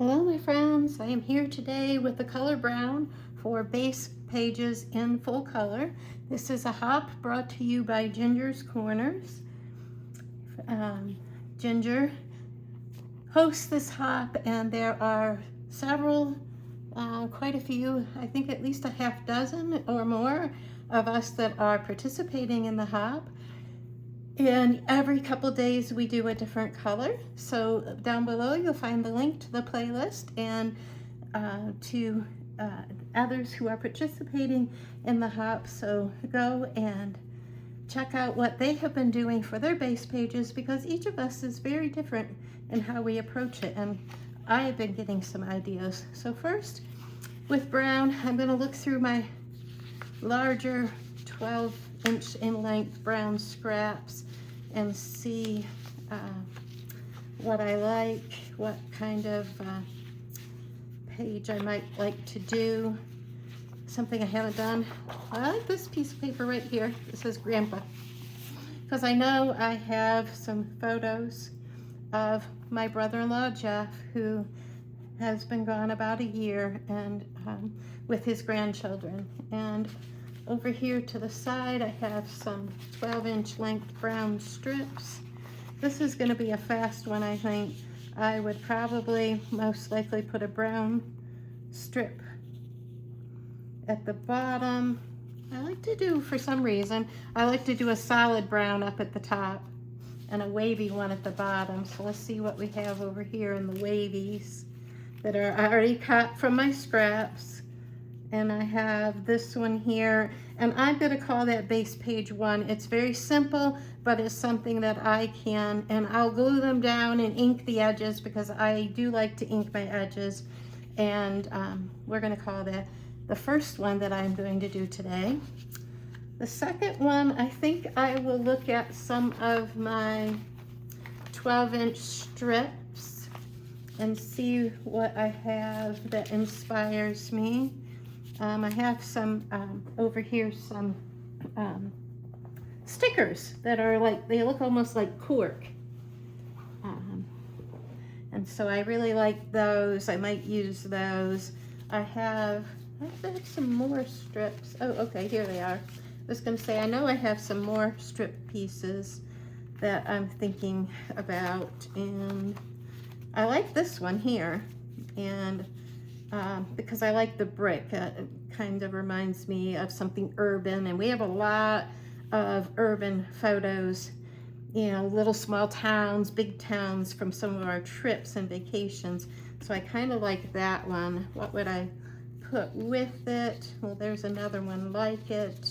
Hello my friends, I am here today with the color brown for base pages in full color. This is a hop brought to you by Ginger's Corners. Ginger hosts this hop, and there are several, quite a few, I think at least a half dozen or more of us that are participating in the hop. And every couple days we do a different color. So down below you'll find the link to the playlist and to others who are participating in the hop. So go and check out what they have been doing for their base pages, because each of us is very different in how we approach it. And I have been getting some ideas. So first, with brown, I'm going to look through my larger 12-inch in length brown scraps and see what I like, what kind of page I might like to do. Something I haven't done. I like this piece of paper right here. It says Grandpa, because I know I have some photos of my brother-in-law Jeff, who has been gone about a year, and with his grandchildren. And over here to the side, I have some 12-inch length brown strips. This is going to be a fast one, I think. I would probably most likely put a brown strip at the bottom. I like to do, for some reason, I like to do a solid brown up at the top and a wavy one at the bottom. So let's see what we have over here in the wavies that are already cut from my scraps. And I have this one here, and I'm going to call that base page 1. It's very simple, but it's something that I can, and I'll glue them down and ink the edges, because I do like to ink my edges. And we're going to call that the first one that I'm going to do today. The second one, I think I will look at some of my 12-inch strips and see what I have that inspires me. I have some over here, some stickers that are like, they look almost like cork. And so I really like those. I might use those. I have some more strips. Oh, okay, here they are. I was going to say, I know I have some more strip pieces that I'm thinking about, and I like this one here, and because I like the brick. It kind of reminds me of something urban, and we have a lot of urban photos, you know, little small towns, big towns from some of our trips and vacations. So I kind of like that one. What would I put with it? Well, there's another one like it.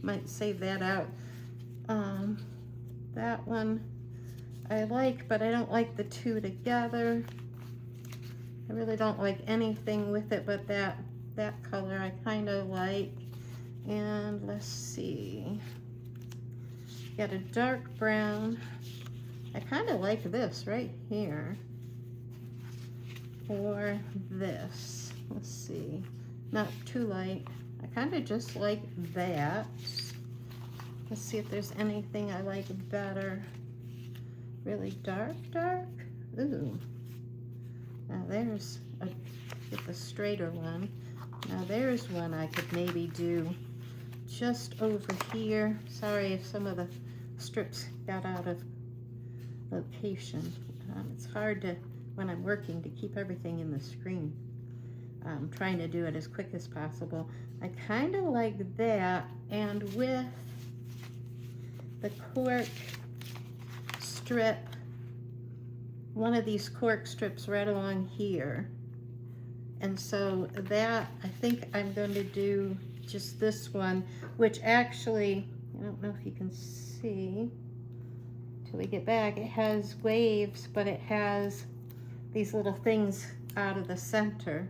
Might save that out. That one I like, but I don't like the two together. I really don't like anything with it, but that color I kind of like. And let's see, got a dark brown. I kind of like this right here, or this. Let's see, not too light. I kind of just like that. Let's see if there's anything I like better. Really dark. Ooh. Now there's get the straighter one. Now there's one I could maybe do just over here. Sorry if some of the strips got out of location. It's hard to, when I'm working, to keep everything in the screen. I'm trying to do it as quick as possible. I kind of like that, and with the cork strip, one of these cork strips right along here. And so that, I think I'm going to do just this one, which actually, I don't know if you can see till we get back, it has waves, but it has these little things out of the center.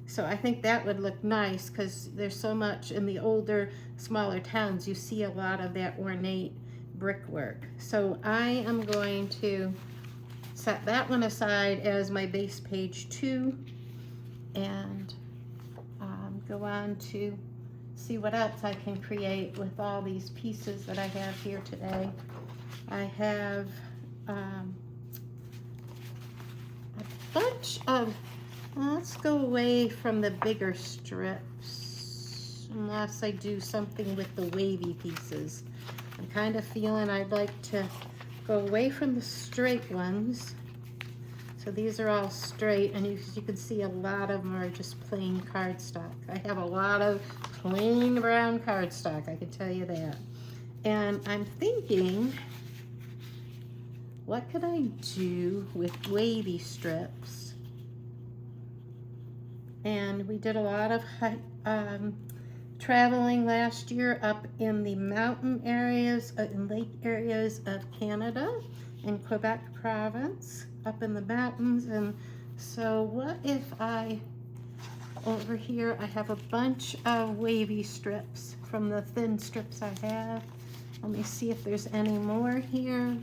So I think that would look nice, because there's so much in the older, smaller towns, you see a lot of that ornate brickwork. So I am going to set that one aside as my base page 2, and go on to see what else I can create with all these pieces that I have here today. I have bunch of, let's go away from the bigger strips, unless I do something with the wavy pieces. I'm kind of feeling I'd like to go away from the straight ones. So these are all straight, and you can see a lot of them are just plain cardstock. I have a lot of plain brown cardstock, I can tell you that. And I'm thinking, what could I do with wavy strips? And we did a lot of traveling last year up in the mountain areas, in lake areas of Canada, in Quebec province, up in the mountains. And so what if over here I have a bunch of wavy strips from the thin strips I have. Let me see if there's any more here.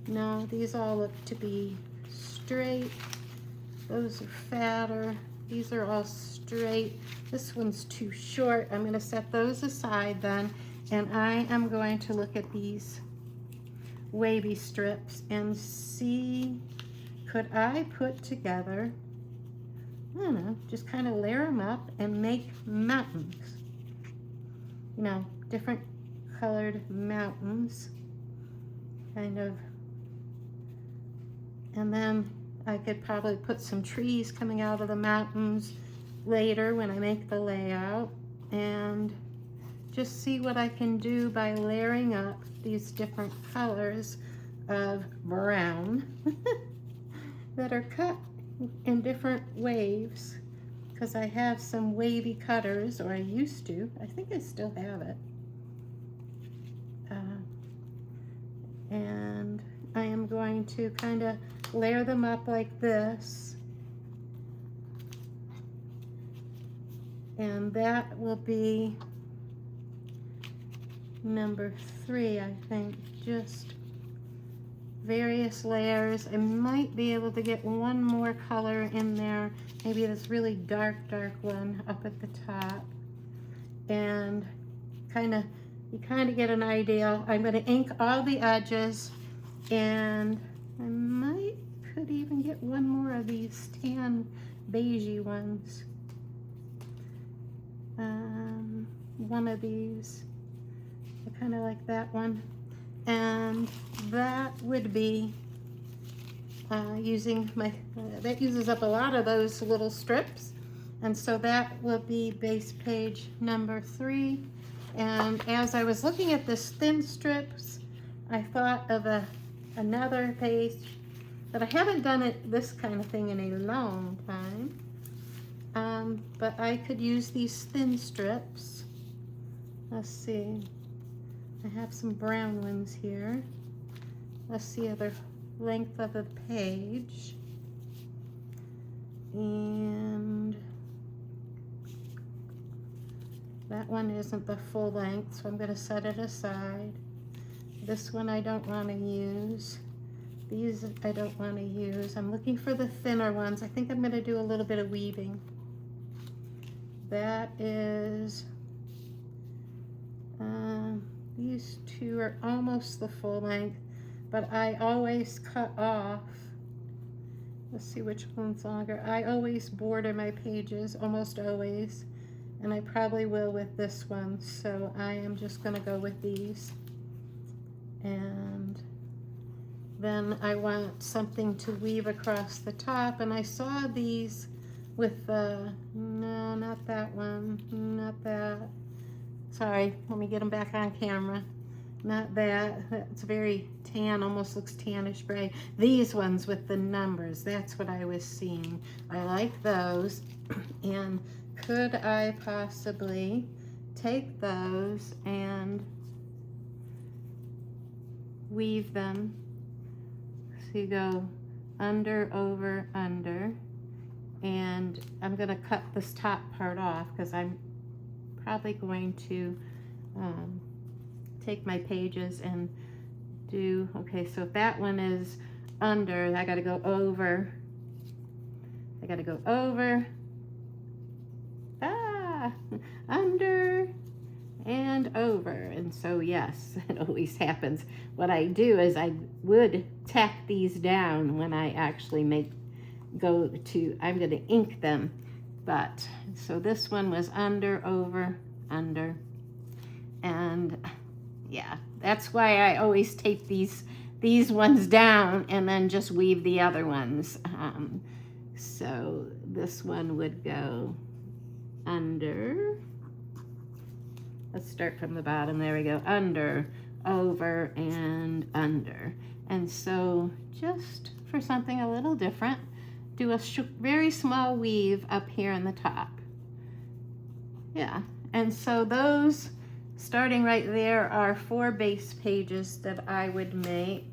No, these all look to be straight. Those are fatter. These are all straight. This one's too short. I'm going to set those aside then, and I am going to look at these wavy strips and see, could I put together, I don't know, just kind of layer them up and make mountains. You know, different colored mountains, kind of. And then I could probably put some trees coming out of the mountains later when I make the layout, and just see what I can do by layering up these different colors of brown that are cut in different waves, because I have some wavy cutters, or I used to. I think I still have it. And I am going to kind of layer them up like this. And that will be number 3, I think. Just various layers. I might be able to get one more color in there. Maybe this really dark one up at the top. And you kind of get an idea. I'm going to ink all the edges, and I could even get one more of these tan beigey ones. One of these. I kind of like that one. And that would be using that uses up a lot of those little strips. And so that will be base page number 3. And as I was looking at this thin strips, I thought of another page, but I haven't done this kind of thing in a long time. But I could use these thin strips. Let's see. I have some brown ones here. Let's see the length of the page. And that one isn't the full length, so I'm going to set it aside. This one I don't want to use. These I don't want to use. I'm looking for the thinner ones. I think I'm going to do a little bit of weaving. That is, these two are almost the full length, but I always cut off. Let's see which one's longer. I always border my pages, almost always, and I probably will with this one, so I am just going to go with these. And then I want something to weave across the top, and I saw these with the, no, not that one, not that. Sorry, let me get them back on camera. Not that, it's very tan, almost looks tannish gray. These ones with the numbers, that's what I was seeing. I like those. And could I possibly take those and weave them? So you go under, over, under. And I'm going to cut this top part off because I'm probably going to take my pages and do, okay, so if that one is under, I got to go over. I got to go over, under, and over. And so, yes, it always happens. What I do is I would tack these down when I actually make I'm gonna ink them. But, so this one was under, over, under. And yeah, that's why I always tape these ones down and then just weave the other ones. So this one would go under. Let's start from the bottom. There we go. Under, over, and under. And so just for something a little different, do a very small weave up here in the top. Yeah, and so those, starting right there, are 4 base pages that I would make.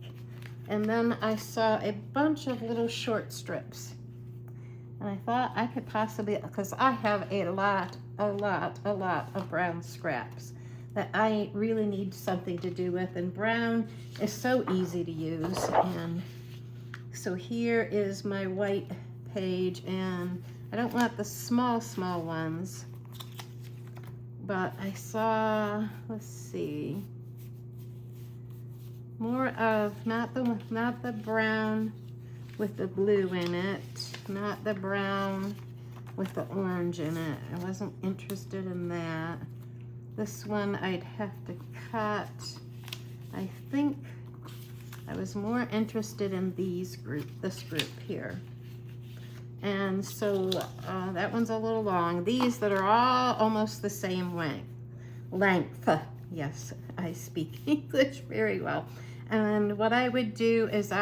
And then I saw a bunch of little short strips. And I thought I could possibly, because I have a lot of brown scraps that I really need something to do with. And brown is so easy to use. And so here is my white page, and I don't want the small ones, but I saw, let's see, more of, not the brown with the blue in it, not the brown with the orange in it. I wasn't interested in that. This one I'd have to cut. I think I was more interested in this group here. And so that one's a little long. These that are all almost the same length. Yes, I speak English very well. And what I would do is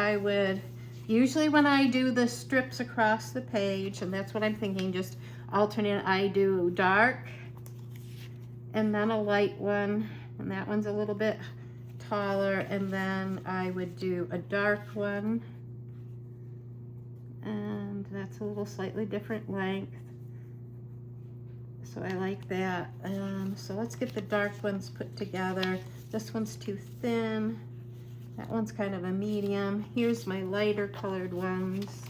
usually when I do the strips across the page, and that's what I'm thinking, just alternate, I do dark and then a light one, and that one's a little bit taller, and then I would do a dark one, and that's a little slightly different length. So I like that. So let's get the dark ones put together. This one's too thin. That one's kind of a medium. Here's my lighter colored ones.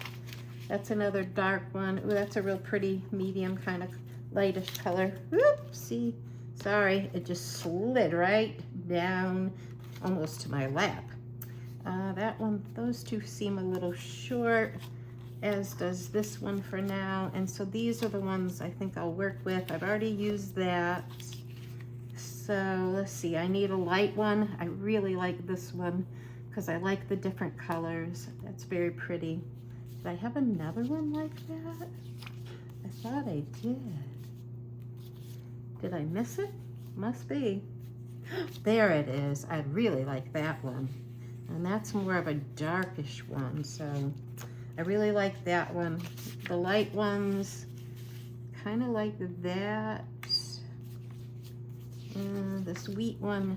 That's another dark one. Ooh, that's a real pretty medium kind of lightish color. Oopsie. Sorry, it just slid right down almost to my lap. That one, those two seem a little short, as does this one for now. And so these are the ones I think I'll work with. I've already used that. So let's see, I need a light one. I really like this one because I like the different colors. That's very pretty. Did I have another one like that? I thought I did. Did I miss it? Must be. There it is. I really like that one. And that's more of a darkish one, so I really like that one. The light ones, kind of like that. This wheat one,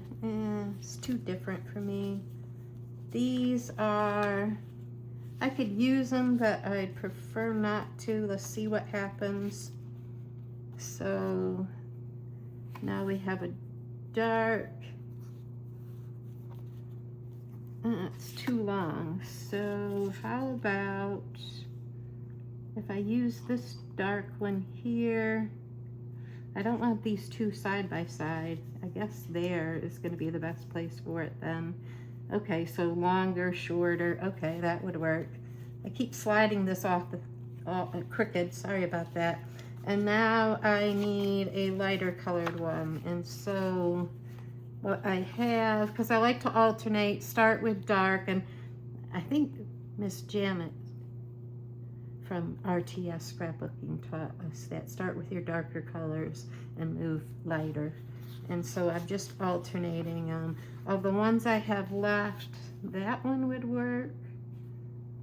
it's too different for me. These are, I could use them, but I'd prefer not to. Let's see what happens. So now we have a dark. It's too long. So how about if I use this dark one here? I don't want these two side by side. I guess there is going to be the best place for it then. Okay, so longer, shorter. Okay, that would work. I keep sliding this off crooked. Sorry about that. And now I need a lighter colored one. And so what I have, because I like to alternate, start with dark, and I think Miss Janet from RTS Scrapbooking taught us that. Start with your darker colors and move lighter. And so I'm just alternating. Of the ones I have left, that one would work.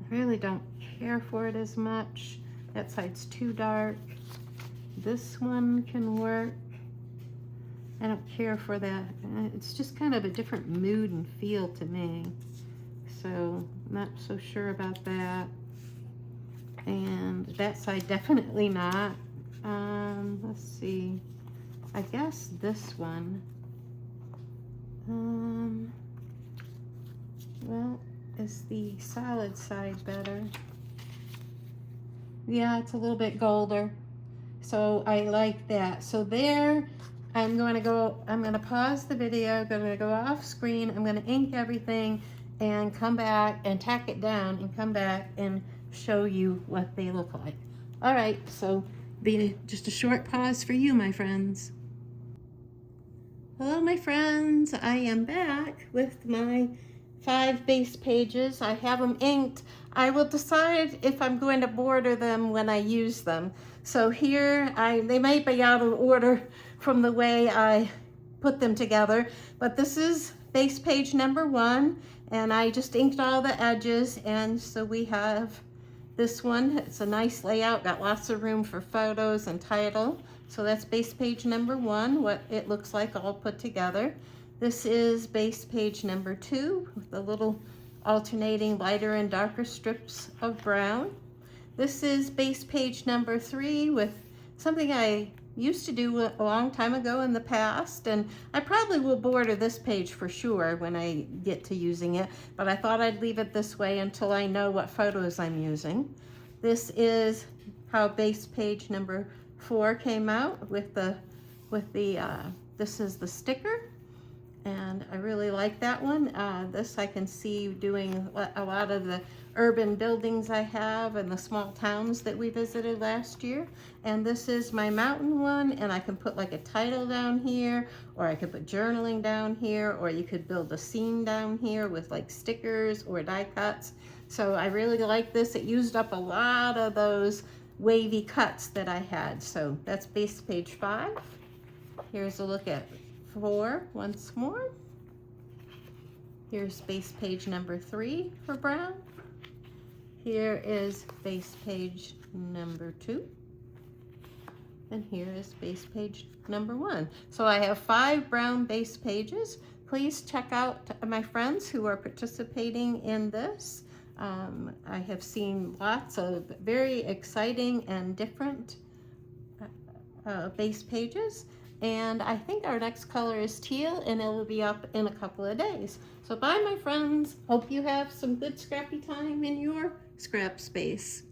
I really don't care for it as much. That side's too dark. This one can work. I don't care for that. It's just kind of a different mood and feel to me. So not so sure about that. And that side, definitely not. Let's see. I guess this one. Well, is the solid side better? Yeah, it's a little bit golder. So I like that. So there, I'm going to pause the video. I'm going to go off screen. I'm going to ink everything and come back and tack it down and come back and show you what they look like. All right, so be just a short pause for you, my friends. Hello, my friends. I am back with my 5 base pages. I have them inked. I will decide if I'm going to border them when I use them. So here, they might be out of order from the way I put them together, but this is base page number 1, and I just inked all the edges, and so we have this one. It's a nice layout, got lots of room for photos and title. So that's base page number 1, what it looks like all put together. This is base page number 2 with the little alternating lighter and darker strips of brown. This is base page number 3 with something I used to do a long time ago in the past, and I probably will border this page for sure when I get to using it, but I thought I'd leave it this way until I know what photos I'm using. This is how base page number 4 came out with the this is the sticker, and I really like that one. This I can see doing a lot of the urban buildings I have and the small towns that we visited last year. And this is my mountain one, and I can put like a title down here, or I could put journaling down here, or you could build a scene down here with like stickers or die cuts. So I really like this. It used up a lot of those wavy cuts that I had. So that's base page 5. Here's a look at 4 once more. Here's base page number 3 for brown. Here is base page number 2. And here is base page number 1. So I have 5 brown base pages. Please check out my friends who are participating in this. I have seen lots of very exciting and different base pages. And I think our next color is teal, and it will be up in a couple of days. So bye, my friends. Hope you have some good scrappy time in your scrap space.